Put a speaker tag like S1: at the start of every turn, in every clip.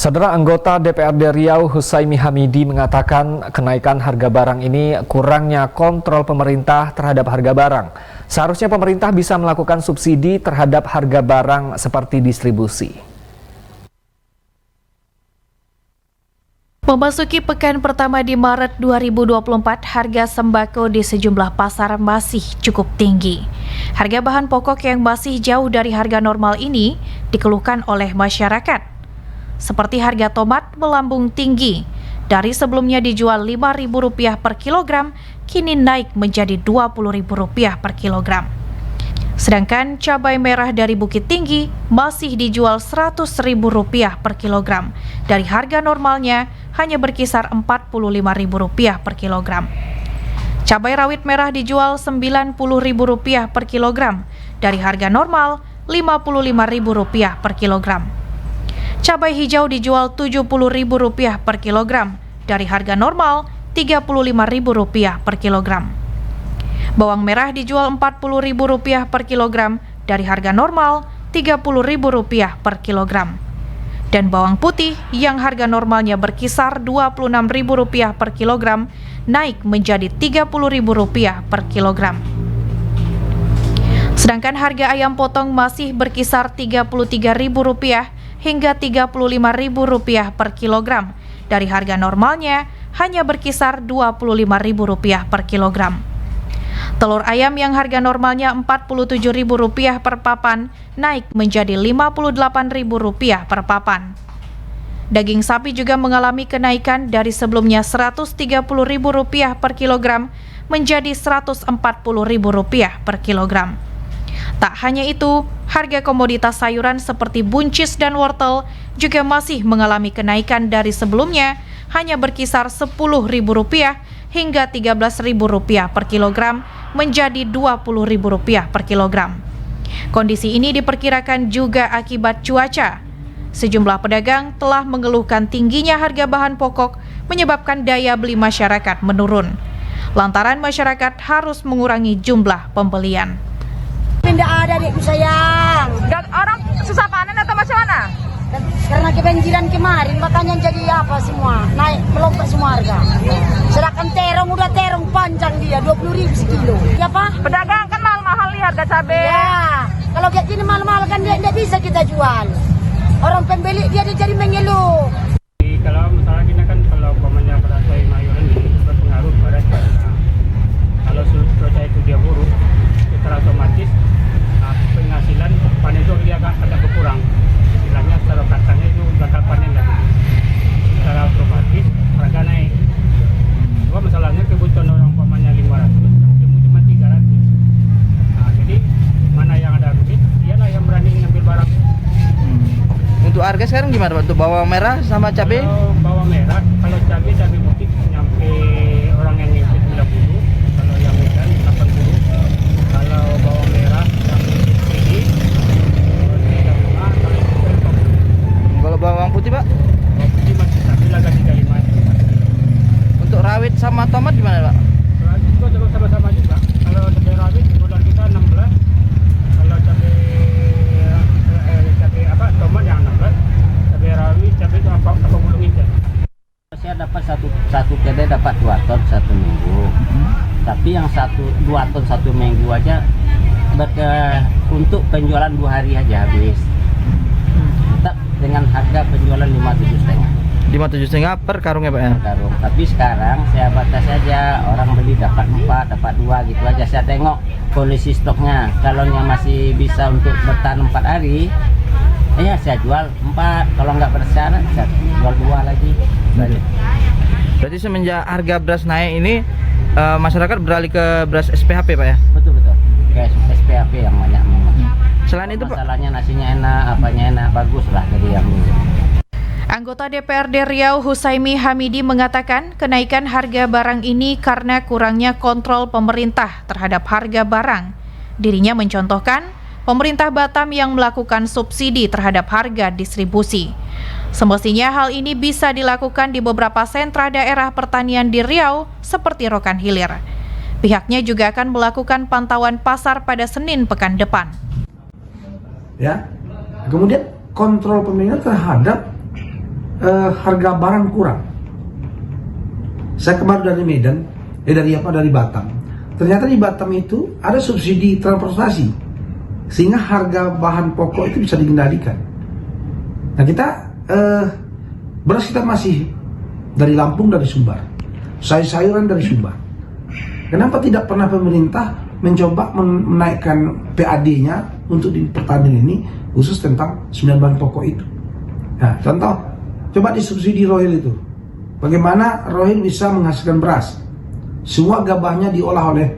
S1: Saudara anggota DPRD Riau Husaimi Hamidi mengatakan kenaikan harga barang ini kurangnya kontrol pemerintah terhadap harga barang. Seharusnya pemerintah bisa melakukan subsidi terhadap harga barang seperti distribusi.
S2: Memasuki pekan pertama di Maret 2024, harga sembako di sejumlah pasar masih cukup tinggi. Harga bahan pokok yang masih jauh dari harga normal ini dikeluhkan oleh masyarakat. Seperti harga tomat melambung tinggi, dari sebelumnya dijual Rp5.000 per kilogram, kini naik menjadi Rp20.000 per kilogram. Sedangkan cabai merah dari Bukit Tinggi masih dijual Rp100.000 per kilogram, dari harga normalnya hanya berkisar Rp45.000 per kilogram. Cabai rawit merah dijual Rp90.000 per kilogram, dari harga normal Rp55.000 per kilogram. Cabai hijau dijual Rp70.000 per kilogram, dari harga normal Rp35.000 per kilogram. Bawang merah dijual Rp40.000 per kilogram, dari harga normal Rp30.000 per kilogram. Dan bawang putih yang harga normalnya berkisar Rp26.000 per kilogram, naik menjadi Rp30.000 per kilogram. Sedangkan harga ayam potong masih berkisar Rp33.000 hingga Rp35.000 per kilogram, dari harga normalnya hanya berkisar Rp25.000 per kilogram. Telur ayam yang harga normalnya Rp47.000 per papan naik menjadi Rp58.000 per papan. Daging sapi juga mengalami kenaikan dari sebelumnya Rp130.000 per kilogram menjadi Rp140.000 per kilogram. Tak hanya itu, harga komoditas sayuran seperti buncis dan wortel juga masih mengalami kenaikan dari sebelumnya hanya berkisar Rp10.000 hingga Rp13.000 per kilogram menjadi Rp20.000 per kilogram. Kondisi ini diperkirakan juga akibat cuaca. Sejumlah pedagang telah mengeluhkan tingginya harga bahan pokok menyebabkan daya beli masyarakat menurun. Lantaran masyarakat harus mengurangi jumlah pembelian.
S3: Tidak ada, adikku sayang.
S4: Orang susah panen atau macam mana?
S3: Karena kebanjiran kemarin, makanya jadi apa semua, naik melompat semua harga. Sedangkan terong udah terong panjang dia, Rp20.000 sekilo. Ya Pak?
S4: Pedagang kan mahal-mahal nih harga cabai.
S3: Ya, kalau kayak gini mahal-mahal kan dia tidak bisa kita jual. Orang pembeli dia jadi mengeluh.
S5: Kalau misalnya kita kan kalau umpamanya pada saya mayuran ini berpengaruh pada cuaca. Kalau cuaca itu dia buruk, secara otomatis penghasilan panen itu dia agak berkurang. Istilahnya secara katanya itu bakal panen lagi. Secara otomatis harga naik. Cuma masalahnya kebutuhan orang umpamanya 500, yang cuma 300. Nah, jadi mana yang ada duit, dialah yang berani ngambil barang.
S6: Untuk harga sekarang gimana Pak? Untuk bawang merah sama cabai?
S5: Kalau bawang merah, kalau cabai bukit nyampe orang yang ngikut 90, kalau yang ikan 80. Kalau bawang merah yang ini 35, kalau itu 40.
S6: Kalau bawang putih Pak?
S5: Bawang putih masih stabil agak 35.
S6: Untuk rawit sama tomat gimana Pak?
S5: Rawit juga sama-sama juga. Kalau cabai rawit modal kita 16. Kalau cabai tomat yang 16. Cabai rawit, cabai itu 40 inci.
S7: Saya dapat satu kedai dapat 2 ton 1 minggu. Tapi yang 2 ton 1 minggu aja untuk penjualan 2 hari aja habis. Tetap dengan harga penjualan 57,5.
S6: 57,5 per karung ya Pak ya?
S7: Karung. Tapi sekarang saya batas saja, orang beli dapat 4, dapat 2 gitu aja. Saya tengok kondisi stoknya. Kalau yang masih bisa untuk bertahan 4 hari, ya saya jual 4. Kalau nggak bersyarat, saya jual 2 lagi.
S6: Berarti semenjak harga beras naik ini masyarakat beralih ke beras SPHP Pak ya?
S7: Betul. Kayak SPHP yang banyak memang.
S6: Selain itu Pak?
S7: Masalahnya nasinya enak, apanya enak, bagus lah jadi yang ini.
S2: Anggota DPRD Riau Husaimi Hamidi mengatakan kenaikan harga barang ini karena kurangnya kontrol pemerintah terhadap harga barang. Dirinya mencontohkan pemerintah Batam yang melakukan subsidi terhadap harga distribusi. Semestinya hal ini bisa dilakukan di beberapa sentra daerah pertanian di Riau seperti Rokan Hilir. Pihaknya juga akan melakukan pantauan pasar pada Senin pekan depan.
S8: Ya, kemudian kontrol pemerintah terhadap harga barang kurang. Saya kemarin dari Medan, dari Batam. Ternyata di Batam itu ada subsidi transportasi, sehingga harga bahan pokok itu bisa dikendalikan. Nah kita beras kita masih dari Lampung, dari Sumbar, sayur-sayuran dari Sumbar. Kenapa tidak pernah pemerintah mencoba menaikkan PAD-nya untuk di pertanian ini, khusus tentang 9 bahan pokok itu? Nah, contoh, coba disubsidi rohil itu. Bagaimana rohil bisa menghasilkan beras? Semua gabahnya diolah oleh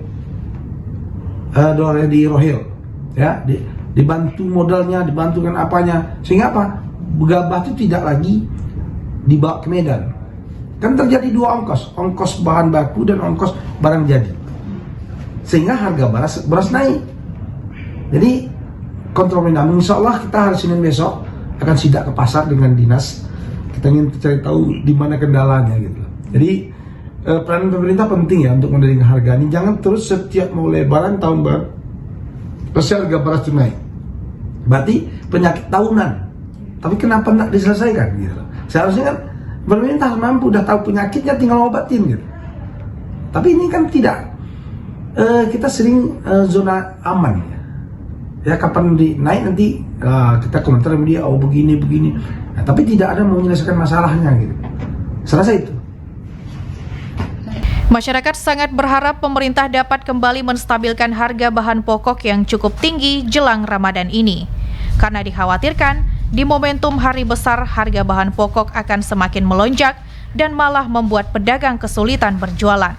S8: di rohil, ya, dibantu modalnya, dibantu dengan apanya, sehingga apa? Gabah itu tidak lagi dibawa ke Medan. Kan terjadi dua ongkos bahan baku dan ongkos barang jadi, sehingga harga beras naik. Jadi kontrol mendamping. Insya Allah kita hari Senin besok akan sidak ke pasar dengan dinas. Kita ingin cari tahu di mana kendalanya gitu. Jadi peran pemerintah penting ya untuk mengendalikan harga ini. Jangan terus setiap mau lebaran, tahun baru pasti harga beras itu naik. Berarti penyakit tahunan. Tapi kenapa tidak diselesaikan gitu? Seharusnya kan pemerintah mampu, udah tahu penyakitnya, tinggal obatin gitu. Tapi ini kan tidak. Kita sering zona aman ya, kapan naik nanti kita komentar sama dia, oh begini. Nah, tapi tidak ada mau menyelesaikan masalahnya gitu. Selesai itu.
S2: Masyarakat sangat berharap pemerintah dapat kembali menstabilkan harga bahan pokok yang cukup tinggi jelang Ramadan ini. Karena dikhawatirkan di momentum hari besar harga bahan pokok akan semakin melonjak dan malah membuat pedagang kesulitan berjualan.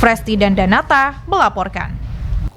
S2: Fresti dan Danata melaporkan.